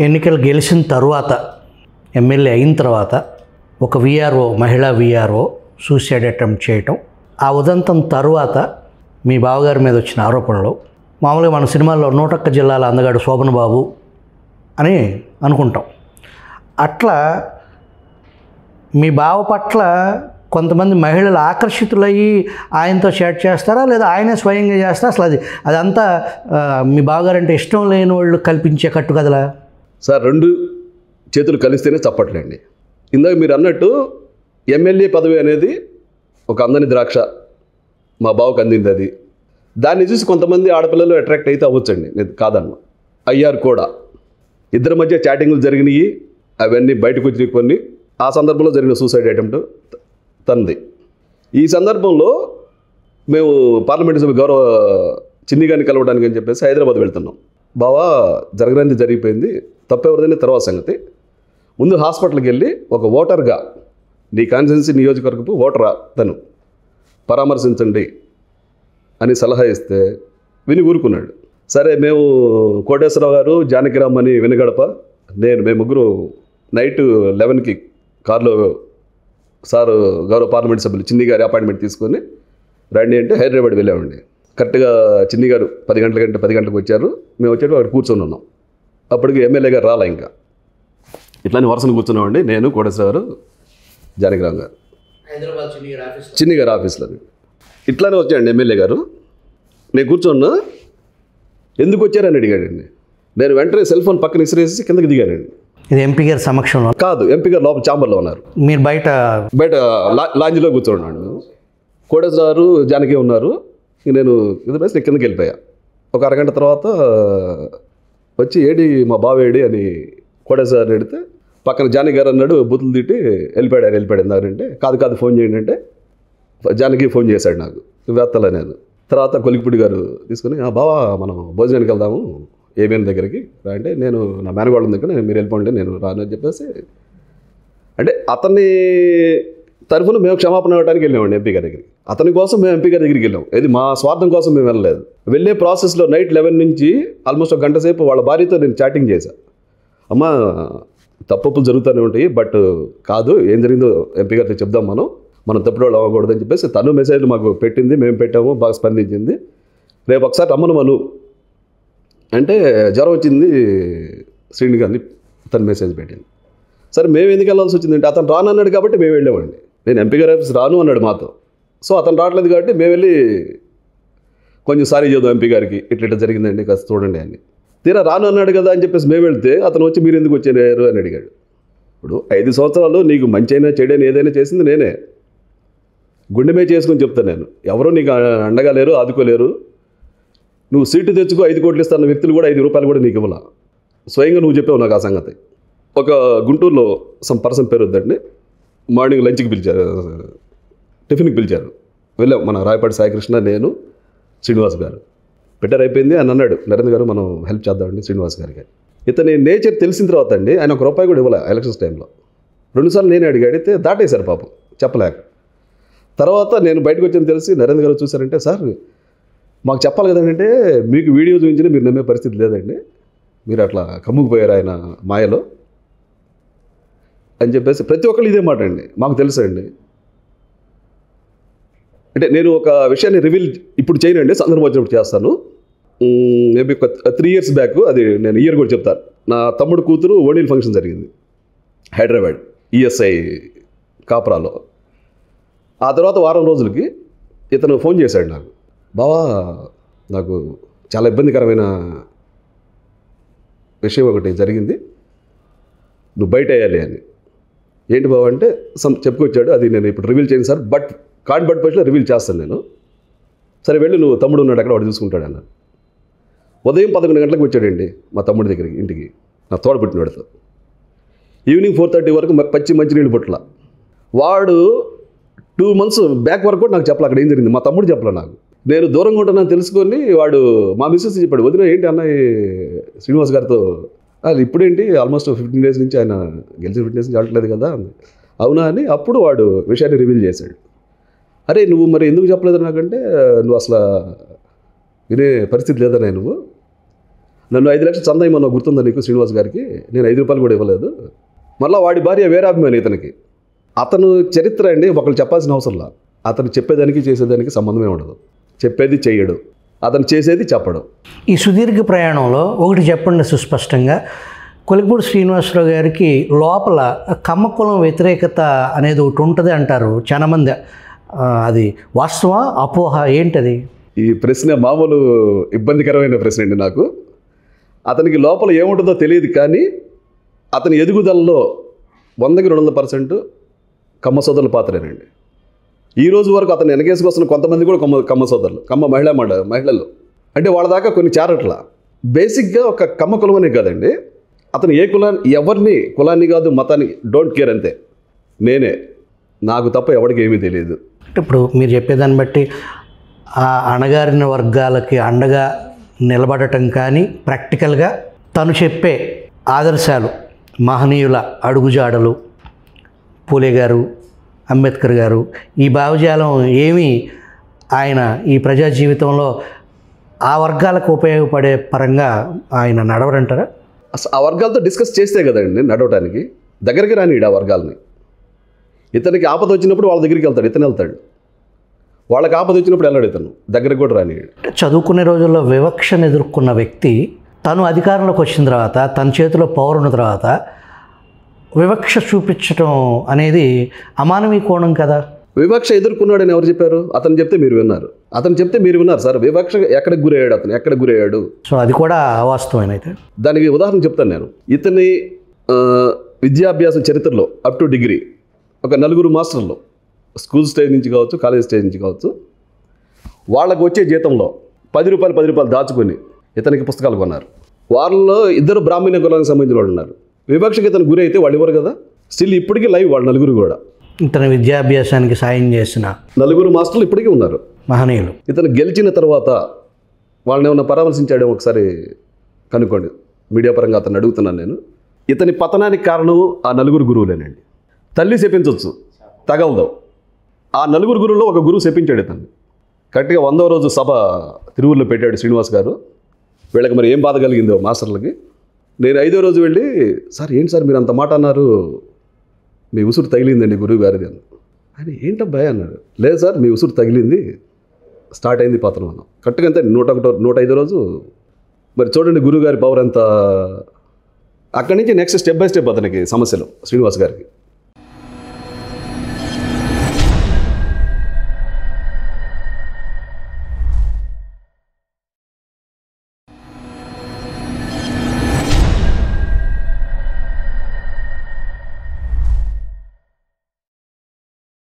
ఎన్నికలు గెలిచిన తర్వాత ఎమ్మెల్యే అయిన తర్వాత ఒక విఆర్ఓ మహిళా విఆర్ఓ సూసైడ్ అటెంప్ట్ చేయటం, ఆ ఉదంతం తర్వాత మీ బావగారి మీద వచ్చిన ఆరోపణలు, మామూలుగా మన సినిమాల్లో 101 జిల్లాల అందగాడు శోభన్ బాబు అని అనుకుంటాం. అట్లా మీ బావ పట్ల కొంతమంది మహిళలు ఆకర్షితులయ్యి ఆయనతో చాట్ చేస్తారా, లేదా ఆయనే స్వయంగా చేస్తారా? అసలు అదంతా మీ బావగారంటే ఇష్టం లేని వాళ్ళు కల్పించే కట్టు కదలా సార్? 2 చేతులు కలిస్తేనే చప్పట్లేండి. ఇందాక మీరు అన్నట్టు ఎమ్మెల్యే పదవి అనేది ఒక అందని ద్రాక్ష, మా బావకు అందింది. అది దాన్ని చూసి కొంతమంది ఆడపిల్లలు అట్రాక్ట్ అయితే అవ్వచ్చండి, నేను కాదన్న. అయ్యారు కూడా. ఇద్దరి మధ్య చాటింగ్లు జరిగినాయి, అవన్నీ బయటకు వచ్చి కొన్ని. ఆ సందర్భంలో జరిగిన సూసైడ్ అటెంప్ట్ తనది. ఈ సందర్భంలో మేము పార్లమెంటు సభ్యు గౌరవ చిన్ని గారిని కలవడానికి అని చెప్పేసి హైదరాబాద్ వెళ్తున్నాం. బావా జరగడానికి జరిగిపోయింది, తప్పెవరిదని తర్వాత సంగతి. ముందు హాస్పిటల్కి వెళ్ళి ఒక ఓటర్గా, నీ కాన్స్టిట్యున్సీ నియోజకవర్గపు ఓటరా తను, పరామర్శించండి అని సలహా ఇస్తే విని ఊరుకున్నాడు. సరే, మేము కోటేశ్వరరావు గారు, జానకిరామ్ అని వెనుగడప, మేము ముగ్గురు నైట్ 11కి కారులో సారు గౌరవ పార్లమెంట్ సభ్యులు చిన్ని గారి అపాయింట్మెంట్ తీసుకొని రండి అంటే హైదరాబాద్ వెళ్ళామండి. కరెక్ట్గా చిన్ని గారు 10 గంటలకు వచ్చారు. మేము వచ్చేటప్పుడు అక్కడ కూర్చొని ఉన్నాం. అప్పటికి ఎమ్మెల్యే గారు రాలా. ఇంకా ఇట్లానే వరుసను కూర్చున్నామండి, నేను, కోటేశ్వర గారు, జానకిరామ్ గారు, చిన్ని గారు ఆఫీస్లో. ఇట్లానే వచ్చాయండి ఎమ్మెల్యే గారు. నేను కూర్చున్నా, ఎందుకు వచ్చారని అడిగాడండి. నేను వెంటనే సెల్ ఫోన్ పక్కన ఇసిరేసి కిందకి దిగానండి. ఇది ఎంపీ గారి సమక్షంలో కాదు, ఎంపీ గారు లోపల ఛాంబర్లో ఉన్నారు, మీరు బయట లాంజ్లో కూర్చోన్నాడు. కోటేశ్వర గారు, జానకి ఉన్నారు. నేను కిందకి వెళ్ళిపోయా. ఒక అరగంట తర్వాత వచ్చి ఏడి మా బావ ఏడి అని కోటేశ్వర గారిని అడిగితే పక్కన జానకి గారు అన్నాడు, బూతులు తిట్టి వెళ్ళిపోయాడు ఎందుకంటే. కాదు ఫోన్ చేయండి అంటే జానకి ఫోన్ చేశాడు నాకు, వేత్తలే నేను. తర్వాత కొలికిపూడి గారు తీసుకుని, బావా మనం భోజనానికి వెళ్దాము ఏమేమి దగ్గరికి రా అంటే, నేను నా మేనగోళ్ళ దగ్గర మీరు వెళ్ళిపోండి, నేను రాను అని చెప్పేసి. అంటే అతన్ని తరఫున మేము క్షమాపణ ఇవ్వడానికి వెళ్ళామండి ఎంపీ గారి దగ్గరికి. అతని కోసం మేము ఎంపీ గారి దగ్గరికి వెళ్ళాం. ఇది మా స్వార్థం కోసం మేము వెళ్ళలేదు. వెళ్ళే ప్రాసెస్లో నైట్ 11 నుంచి ఆల్మోస్ట్ 1 గంట సేపు వాళ్ళ భార్యతో నేను చాటింగ్ చేశాను. అమ్మ, తప్పులు జరుగుతూనే ఉంటాయి, బట్ కాదు, ఏం జరిగిందో ఎంపీ గారితో చెప్దాం, మనం తప్పుడు వాళ్ళు అవ్వకూడదని చెప్పేసి తను మెసేజ్లు మాకు పెట్టింది, మేము పెట్టాము, బాగా స్పందించింది. రేపు ఒకసారి అమ్మను అంటే జ్వరం వచ్చింది శ్రీని గారిని తను మెసేజ్ పెట్టింది. సరే, మేము ఎందుకు వెళ్ళాల్సి వచ్చిందంటే అతను రానన్నాడు కాబట్టి మేము వెళ్ళామండి. నేను ఎంపీ గారి ఆఫీస్ రాను అన్నాడు మాతో. సో అతను రావట్లేదు కాబట్టి మేము వెళ్ళి కొంచెం సారీ చేద్దాం ఎంపీ గారికి, ఇట్లా జరిగిందండి, కాస్త చూడండి అని. తీరా రాను అన్నాడు కదా అని చెప్పేసి మేము వెళ్తే అతను వచ్చి మీరు ఎందుకు వచ్చారు అని అడిగాడు. ఇప్పుడు 5 సంవత్సరాలు నీకు మంచి అయినా చెడైనా ఏదైనా చేసింది నేనే, గుండెమే చేసుకొని చెప్తాను నేను. ఎవరో నీకు అండగా లేరు, ఆదుకోలేరు. నువ్వు సీటు తెచ్చుకో, 5 కోట్లు ఇస్తాన్న వ్యక్తులు కూడా 5 రూపాయలు కూడా నీకు ఇవ్వాల. స్వయంగా నువ్వు చెప్పావు నాకు ఆ సంగతి. ఒక గుంటూరులో సమ్ పర్సన్ పేరు వద్దండి, మార్నింగ్ లంచ్కి పిలిచారు, టిఫిన్కి పిలిచారు. వెళ్ళాం, మన రాయపాటి సాయికృష్ణ, నేను, శ్రీనివాస్ గారు. బెటర్ అయిపోయింది అని అన్నాడు నరేంద్ర గారు, మనం హెల్ప్ చేద్దామండి శ్రీనివాస్ గారికి. ఇతని నేచర్ తెలిసిన తర్వాత అండి ఆయన 1 రూపాయి కూడా ఇవ్వలే ఎలక్షన్స్ టైంలో. 2 సార్లు నేనే అడిగితే దాటేశారు పాపం, చెప్పలేక. తర్వాత నేను బయటకు వచ్చాను తెలిసి నరేంద్ర గారు చూశారంటే, సార్ మాకు చెప్పాలి కదంటే, మీకు వీడియో చూపించిన మీరు నమ్మే పరిస్థితి లేదండి, మీరు అట్లా కమ్ముకుపోయారు ఆయన మాయలో అని చెప్పేసి ప్రతి ఒక్కళ్ళు ఇదే మాట అండి. మాకు తెలుసా అండి. అంటే నేను ఒక విషయాన్ని రివీల్ ఇప్పుడు చేయనండి, సందర్భం వచ్చినప్పుడు చేస్తాను. మేబీ 3 years బ్యాక్, అది నేను ఇయర్ కూడా చెప్తాను. నా తమ్ముడు కూతురు ఓణీల్ ఫంక్షన్ జరిగింది హైదరాబాద్ ఈఎస్ఐ కాపురాలో. ఆ తర్వాత వారం రోజులకి ఇతను ఫోన్ చేశాడు నాకు, బావా నాకు చాలా ఇబ్బందికరమైన విషయం ఒకటి జరిగింది, నువ్వు బయట వేయాలి అని. ఏంటి బావ అంటే చెప్పుకొచ్చాడు. అది నేను ఇప్పుడు రివీల్ చేయను సార్, బట్ పట్ల రివీల్ చేస్తాను నేను. సరే వెళ్ళు, నువ్వు తమ్ముడు ఉన్నాడు అక్కడ, వాడు చూసుకుంటాడు అన్న. ఉదయం 11 గంటలకు వచ్చాడండి మా తమ్ముడి దగ్గరికి, ఇంటికి, నా తోడబుట్టినవాడితో. ఈవినింగ్ 4:30 వరకు మంచినీళ్ళు పుట్ల. వాడు 2 months బ్యాక్ వరకు కూడా నాకు చెప్పలే అక్కడ ఏం జరిగింది. మా తమ్ముడు చెప్పలే నాకు. నేను దూరంగా ఉంటానని తెలుసుకొని వాడు మా మిస్సెస్ చెప్పాడు, వదిన ఏంటి అన్నయ్య శ్రీనివాస్ గారితో, అది ఇప్పుడేంటి ఆల్మోస్ట్ 15 days నుంచి ఆయన గెలిచిన 15 days నుంచి ఆడట్లేదు కదా. అవునా అని అప్పుడు వాడు విషయాన్ని రివీల్ చేశాడు. అరే నువ్వు మరి ఎందుకు చెప్పలేదు నాకంటే, నువ్వు అసలు వినే పరిస్థితి లేదన్నా నువ్వు నన్ను 5 లక్షలు చందా ఇమ్మన్నా గుర్తుందా నీకు శ్రీనివాస్ గారికి? నేను 5 రూపాయలు కూడా ఇవ్వలేదు. మళ్ళీ వాడి భార్య వీరాభిమాని ఇతనికి. అతను చరిత్ర అండి ఒకళ్ళు చెప్పాల్సిన అవసరంలా. అతను చెప్పేదానికి చేసేదానికి సంబంధమే ఉండదు. చెప్పేది చెయ్యడు, అతను చేసేది చెప్పడు. ఈ సుదీర్ఘ ప్రయాణంలో ఒకటి చెప్పండి సుస్పష్టంగా, కొలిక్పూడి శ్రీనివాసరావు గారికి లోపల కమ్మ కులం వ్యతిరేకత అనేది ఒకటి ఉంటుంది అంటారు చాలామంది. అది వాస్తవా అపోహ ఏంటది? ఈ ప్రశ్న మామూలు ఇబ్బందికరమైన ప్రశ్న అండి నాకు. అతనికి లోపల ఏముంటుందో తెలియదు, కానీ అతని ఎదుగుదలలో 100కి 200% కమ్మ సోదరుల పాత్రేనండి. ఈ రోజు వరకు అతను వెనకేసుకొస్తున్న కొంతమంది కూడా కమ్మ సోదరులు, కమ్మ మహిళలు. అంటే వాళ్ళ దాకా కొన్ని చేరట్ల. బేసిక్గా ఒక కమ్మ కులం అనే కాదండి, అతను ఏ కులాన్ని, ఎవరిని కులాన్ని కాదు మతాన్ని డోంట్ కేర్, అంతే. నేనే, నాకు తప్ప ఎవరికి ఏమీ తెలియదు. ఇప్పుడు మీరు చెప్పేదాన్ని బట్టి ఆ అణగారిన వర్గాలకి అండగా నిలబడటం కానీ, ప్రాక్టికల్గా తను చెప్పే ఆదర్శాలు, మహనీయుల అడుగుజాడలు, పూలే గారు, అంబేద్కర్ గారు, ఈ భావజాలం ఏమీ ఆయన ఈ ప్రజా జీవితంలో ఆ వర్గాలకు ఉపయోగపడే పరంగా ఆయన నడవరంటారా? అసలు ఆ వర్గాలతో డిస్కస్ చేస్తే కదండి నడవటానికి. దగ్గరికి రానిడు ఆ వర్గాలని. ఇతనికి ఆపద వచ్చినప్పుడు వాళ్ళ దగ్గరికి వెళ్తాడు, ఇతను వెళ్తాడు. వాళ్ళకి ఆపద వచ్చినప్పుడు వెళ్ళాడు ఇతను, దగ్గరికి కూడా రానిడు. చదువుకునే రోజుల్లో వివక్షను ఎదుర్కొన్న వ్యక్తి తను అధికారంలోకి వచ్చిన తర్వాత, తన చేతిలో పవర్ ఉన్న తర్వాత వివక్ష చూపించడం అనేది అమానవీ కోణం కదా. వివక్ష ఎదుర్కొన్నాడని ఎవరు చెప్పారు? అతను చెప్తే మీరు విన్నారు. అతను చెప్తే మీరు విన్నారు సార్. వివక్ష ఎక్కడికి గురయ్యాడు, అతను ఎక్కడికి గురయ్యాడు? సో అది కూడా అవాస్తవమైన అయితే. దానికి ఉదాహరణ చెప్తాను నేను. ఇతని విద్యాభ్యాసం చరిత్రలో అప్ టు డిగ్రీ ఒక 4 మాస్టర్లు, స్కూల్ స్టేజ్ నుంచి కావచ్చు, కాలేజ్ స్టేజ్ నుంచి కావచ్చు, వాళ్ళకు వచ్చే జీతంలో 10 రూపాయలు దాచుకొని ఇతనికి పుస్తకాలు కొన్నారు. వాళ్ళలో 2 బ్రాహ్మణ కులానికి సంబంధించిన వాళ్ళు ఉన్నారు. వివక్షకి ఇతను గురి అయితే వాళ్ళు ఇవ్వరు కదా. స్టిల్ ఇప్పటికీ లైవ్ వాళ్ళు 4 కూడా. ఇతని విద్యాభ్యాసానికి సాయం చేసిన 4 మాస్టర్లు ఇప్పటికీ ఉన్నారు, మహనీయులు. ఇతను గెలిచిన తర్వాత వాళ్ళని ఏమన్నా పరామర్శించాడేమో ఒకసారి కనుక్కోండి. మీడియా పరంగా అతను అడుగుతున్నాను నేను. ఇతని పతనానికి కారణం ఆ 4 గురువులేనండి. తల్లి శపించవచ్చు, తగలదు. ఆ 4 గురువుల్లో ఒక గురువు శపించాడు ఇతన్ని. కరెక్ట్గా 100వ రోజు సభ తిరువురులో పెట్టాడు శ్రీనివాస్ గారు. వీళ్ళకి మరి ఏం బాధ కలిగిందో మాస్టర్లకి. నేను 5వ రోజు వెళ్ళి, సార్ ఏంటి సార్ మీరు అంత మాట అన్నారు, మీ ఉసురు తగిలిందండి గురువు గారిది అన్న. ఆయన ఏంటబ్బాయి అన్నాడు. లేదు సార్ మీ ఉసురు తగిలింది, స్టార్ట్ అయింది పతనం అన్నాం. కరెక్ట్గా అంతే 105వ రోజు. మరి చూడండి గురువు గారి పవర్ ఎంత. అక్కడి నుంచి నెక్స్ట్ స్టెప్ బై స్టెప్ అతనికి సమస్యలు శ్రీనివాస్ గారికి.